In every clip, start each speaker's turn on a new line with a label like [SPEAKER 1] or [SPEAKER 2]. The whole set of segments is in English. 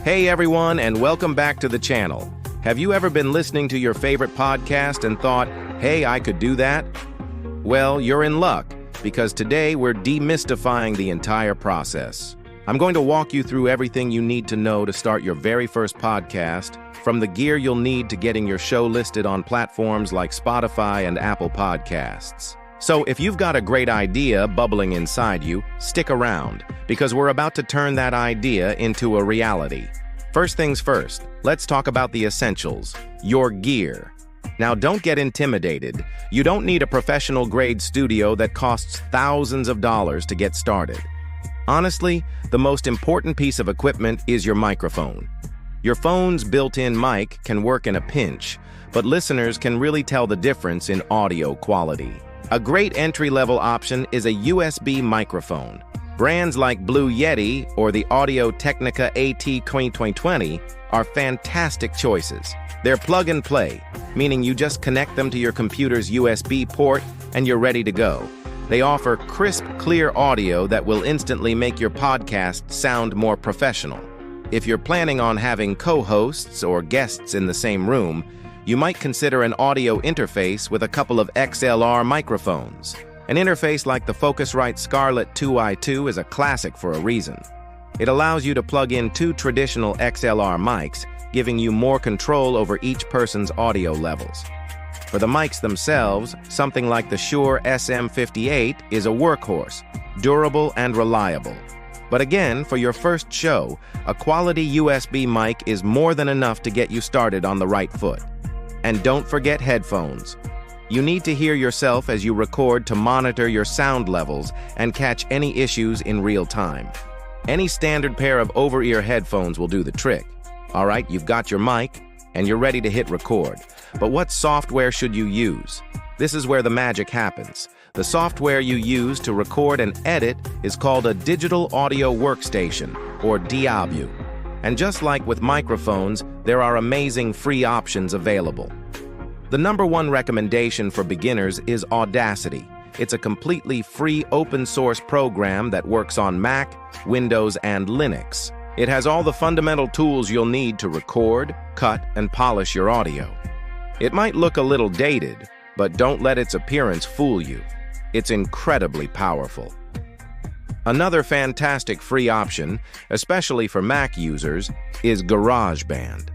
[SPEAKER 1] Hey everyone, and welcome back to the channel. Have you ever been listening to your favorite podcast and thought, hey, I could do that? Well, you're in luck, because today we're demystifying the entire process. I'm going to walk you through everything you need to know to start your very first podcast, from the gear you'll need to getting your show listed on platforms like Spotify and Apple Podcasts. So if you've got a great idea bubbling inside you, stick around, because we're about to turn that idea into a reality. First things first, let's talk about the essentials, your gear. Now don't get intimidated. You don't need a professional-grade studio that costs thousands of dollars to get started. Honestly, the most important piece of equipment is your microphone. Your phone's built-in mic can work in a pinch, but listeners can really tell the difference in audio quality. A great entry-level option is a USB microphone. Brands like Blue Yeti or the Audio-Technica AT2020 are fantastic choices. They're plug-and-play, meaning you just connect them to your computer's USB port and you're ready to go. They offer crisp, clear audio that will instantly make your podcast sound more professional. If you're planning on having co-hosts or guests in the same room, you might consider an audio interface with a couple of XLR microphones. An interface like the Focusrite Scarlett 2i2 is a classic for a reason. It allows you to plug in two traditional XLR mics, giving you more control over each person's audio levels. For the mics themselves, something like the Shure SM58 is a workhorse, durable and reliable. But again, for your first show, a quality USB mic is more than enough to get you started on the right foot. And don't forget headphones. You need to hear yourself as you record to monitor your sound levels and catch any issues in real time. Any standard pair of over-ear headphones will do the trick. All right, you've got your mic, and you're ready to hit record. But what software should you use? This is where the magic happens. The software you use to record and edit is called a Digital Audio Workstation, or DAW. And just like with microphones, there are amazing free options available. The number one recommendation for beginners is Audacity. It's a completely free open-source program that works on Mac, Windows, and Linux. It has all the fundamental tools you'll need to record, cut, and polish your audio. It might look a little dated, but don't let its appearance fool you. It's incredibly powerful. Another fantastic free option, especially for Mac users, is GarageBand.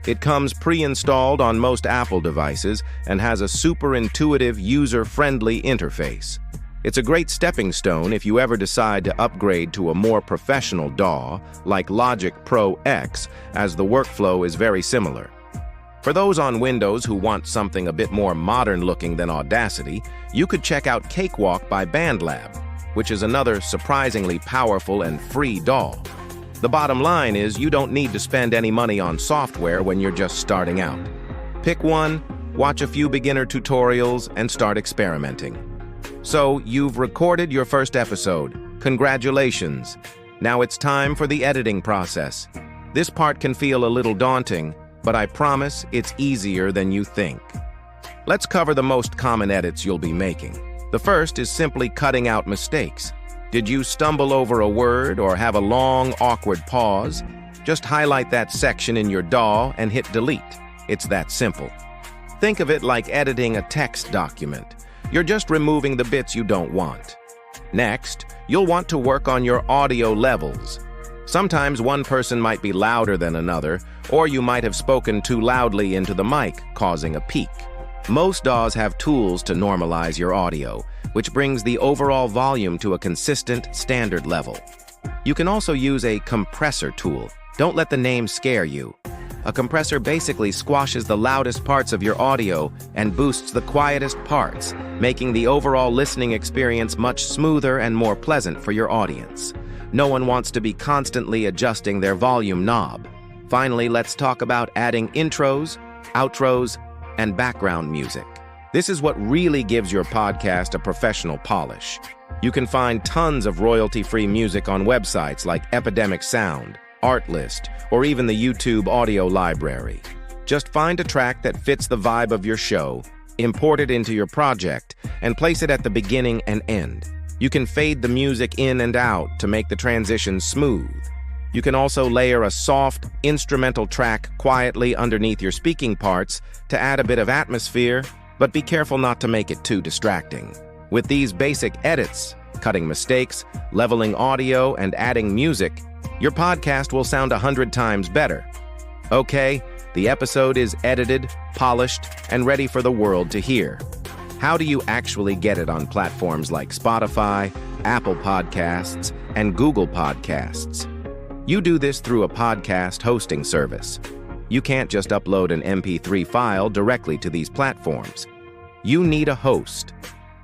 [SPEAKER 1] It comes pre-installed on most Apple devices and has a super intuitive, user-friendly interface. It's a great stepping stone if you ever decide to upgrade to a more professional DAW like Logic Pro X, as the workflow is very similar. For those on Windows who want something a bit more modern-looking than Audacity, you could check out Cakewalk by BandLab, which is another surprisingly powerful and free DAW. The bottom line is you don't need to spend any money on software when you're just starting out. Pick one, watch a few beginner tutorials, and start experimenting. So, you've recorded your first episode. Congratulations! Now it's time for the editing process. This part can feel a little daunting, but I promise it's easier than you think. Let's cover the most common edits you'll be making. The first is simply cutting out mistakes. Did you stumble over a word or have a long, awkward pause? Just highlight that section in your DAW and hit delete. It's that simple. Think of it like editing a text document. You're just removing the bits you don't want. Next, you'll want to work on your audio levels. Sometimes one person might be louder than another, or you might have spoken too loudly into the mic, causing a peak. Most DAWs have tools to normalize your audio, which brings the overall volume to a consistent, standard level. You can also use a compressor tool. Don't let the name scare you. A compressor basically squashes the loudest parts of your audio and boosts the quietest parts, making the overall listening experience much smoother and more pleasant for your audience. No one wants to be constantly adjusting their volume knob. Finally, let's talk about adding intros, outros, and background music. This is what really gives your podcast a professional polish. You can find tons of royalty-free music on websites like Epidemic Sound, Artlist, or even the YouTube audio library. Just find a track that fits the vibe of your show, import it into your project, and place it at the beginning and end. You can fade the music in and out to make the transition smooth. You can also layer a soft, instrumental track quietly underneath your speaking parts to add a bit of atmosphere, but be careful not to make it too distracting. With these basic edits, cutting mistakes, leveling audio, and adding music, your podcast will sound 100 times better. Okay, the episode is edited, polished, and ready for the world to hear. How do you actually get it on platforms like Spotify, Apple Podcasts, and Google Podcasts? You do this through a podcast hosting service. You can't just upload an MP3 file directly to these platforms. You need a host.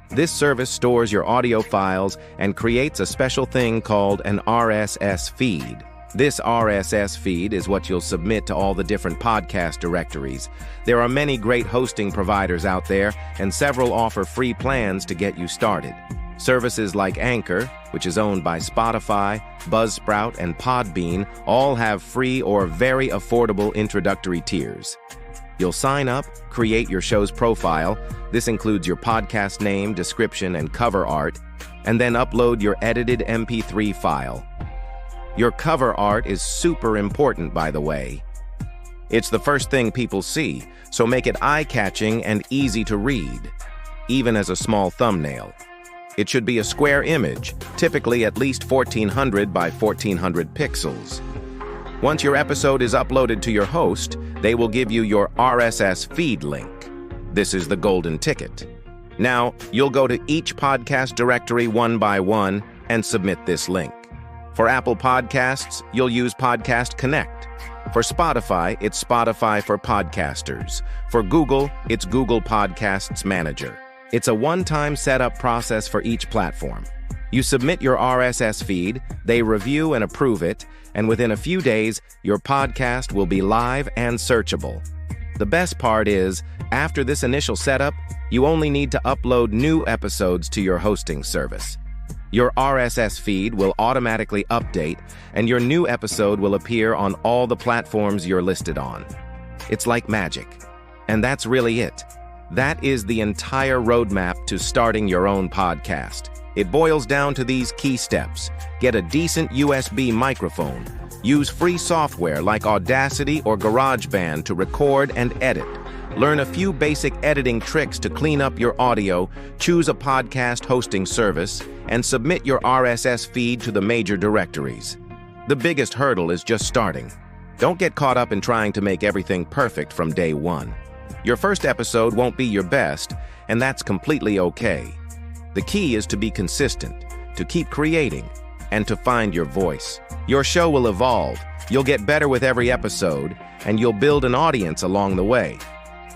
[SPEAKER 1] This service stores your audio files and creates a special thing called an RSS feed. This RSS feed is what you'll submit to all the different podcast directories. There are many great hosting providers out there, and several offer free plans to get you started. Services like Anchor, which is owned by Spotify, Buzzsprout, and Podbean, all have free or very affordable introductory tiers. You'll sign up, create your show's profile. This includes your podcast name, description, and cover art, and then upload your edited MP3 file. Your cover art is super important, by the way. It's the first thing people see, so make it eye-catching and easy to read, even as a small thumbnail. It should be a square image, typically at least 1400 by 1400 pixels. Once your episode is uploaded to your host, they will give you your RSS feed link. This is the golden ticket. Now, you'll go to each podcast directory one by one and submit this link. For Apple Podcasts, you'll use Podcast Connect. For Spotify, it's Spotify for Podcasters. For Google, it's Google Podcasts Manager. It's a one-time setup process for each platform. You submit your RSS feed, they review and approve it, and within a few days, your podcast will be live and searchable. The best part is, after this initial setup, you only need to upload new episodes to your hosting service. Your RSS feed will automatically update, and your new episode will appear on all the platforms you're listed on. It's like magic. And that's really it. That is the entire roadmap to starting your own podcast. It boils down to these key steps. Get a decent USB microphone. Use free software like Audacity or GarageBand to record and edit. Learn a few basic editing tricks to clean up your audio, choose a podcast hosting service, and submit your RSS feed to the major directories. The biggest hurdle is just starting. Don't get caught up in trying to make everything perfect from day one. Your first episode won't be your best, and that's completely okay. The key is to be consistent, to keep creating, and to find your voice. Your show will evolve, you'll get better with every episode, and you'll build an audience along the way.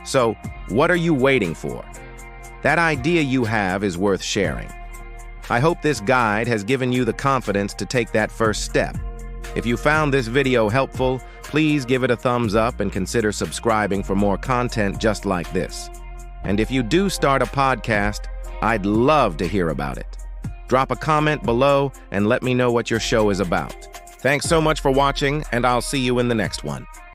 [SPEAKER 1] So, what are you waiting for? That idea you have is worth sharing. I hope this guide has given you the confidence to take that first step. If you found this video helpful, please give it a thumbs up and consider subscribing for more content just like this. And if you do start a podcast, I'd love to hear about it. Drop a comment below and let me know what your show is about. Thanks so much for watching, and I'll see you in the next one.